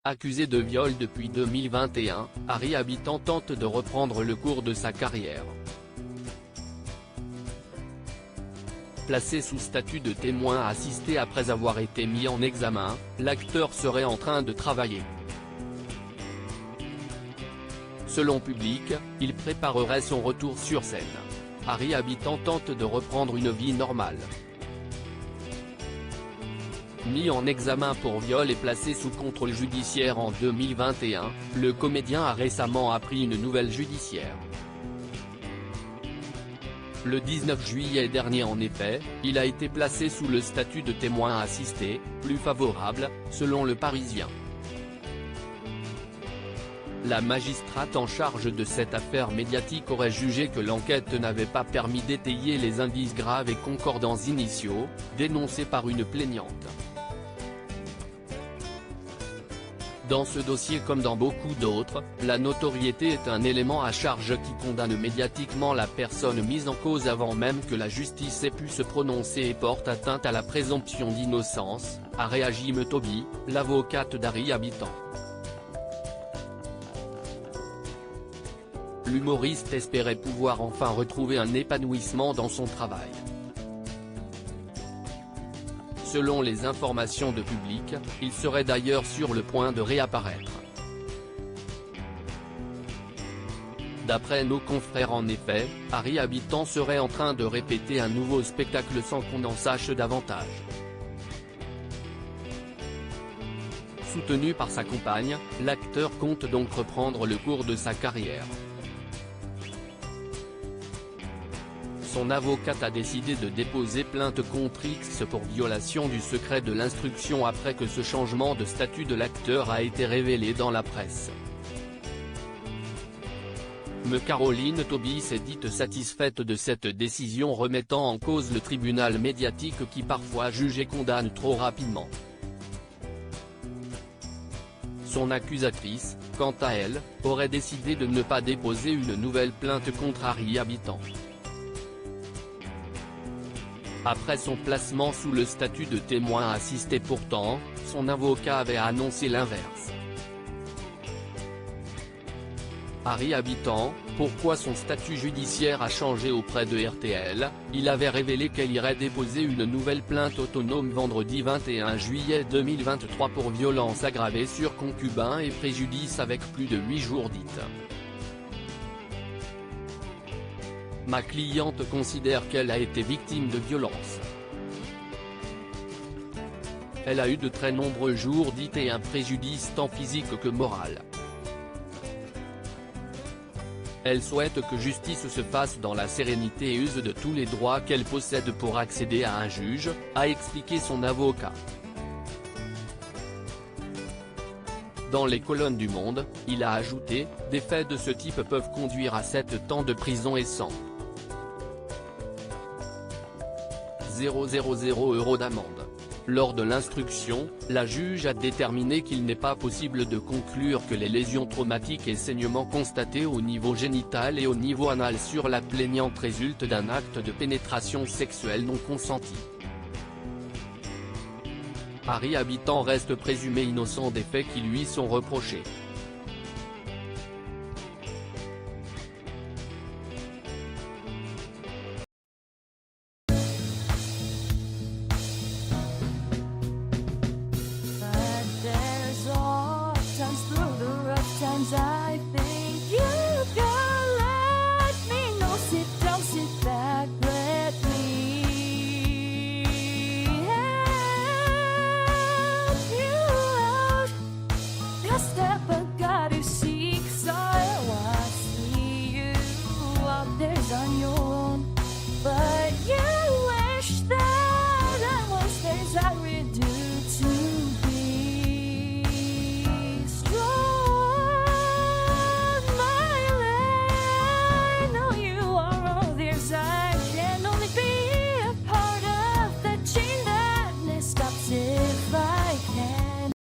Accusé de viol depuis 2021, Harry Habitant tente de reprendre le cours de sa carrière. Placé sous statut de témoin assisté après avoir été mis en examen, l'acteur serait en train de travailler. Selon Public, il préparerait son retour sur scène. Harry Habitant tente de reprendre une vie normale. Mis en examen pour viol et placé sous contrôle judiciaire en 2021, le comédien a récemment appris une nouvelle judiciaire. Le 19 juillet dernier en effet, il a été placé sous le statut de témoin assisté, plus favorable, selon Le Parisien. La magistrate en charge de cette affaire médiatique aurait jugé que l'enquête n'avait pas permis d'étayer les indices graves et concordants initiaux, dénoncés par une plaignante. Dans ce dossier comme dans beaucoup d'autres, la notoriété est un élément à charge qui condamne médiatiquement la personne mise en cause avant même que la justice ait pu se prononcer et porte atteinte à la présomption d'innocence, a réagi Toby, l'avocate d'Harry Habitant. L'humoriste espérait pouvoir enfin retrouver un épanouissement dans son travail. Selon les informations de Public, il serait d'ailleurs sur le point de réapparaître. D'après nos confrères en effet, Harry Habitant serait en train de répéter un nouveau spectacle sans qu'on en sache davantage. Soutenu par sa compagne, l'acteur compte donc reprendre le cours de sa carrière. Son avocate a décidé de déposer plainte contre X pour violation du secret de l'instruction après que ce changement de statut de l'acteur a été révélé dans la presse. Caroline Toby s'est dite satisfaite de cette décision remettant en cause le tribunal médiatique qui parfois juge et condamne trop rapidement. Son accusatrice, quant à elle, aurait décidé de ne pas déposer une nouvelle plainte contre Harry Habitant. Après son placement sous le statut de témoin assisté pourtant, son avocat avait annoncé l'inverse. Harry Habitant, pourquoi son statut judiciaire a changé auprès de RTL, il avait révélé qu'elle irait déposer une nouvelle plainte autonome vendredi 21 juillet 2023 pour violence aggravée sur concubin et préjudice avec plus de 8 jours dites. Ma cliente considère qu'elle a été victime de violence. Elle a eu de très nombreux jours dites et un préjudice tant physique que moral. Elle souhaite que justice se fasse dans la sérénité et use de tous les droits qu'elle possède pour accéder à un juge, a expliqué son avocat. Dans les colonnes du Monde, il a ajouté, des faits de ce type peuvent conduire à 7 ans de prison et 100 000 € d'amende. Lors de l'instruction, la juge a déterminé qu'il n'est pas possible de conclure que les lésions traumatiques et saignements constatés au niveau génital et au niveau anal sur la plaignante résultent d'un acte de pénétration sexuelle non consenti. Harry Habitant reste présumé innocent des faits qui lui sont reprochés.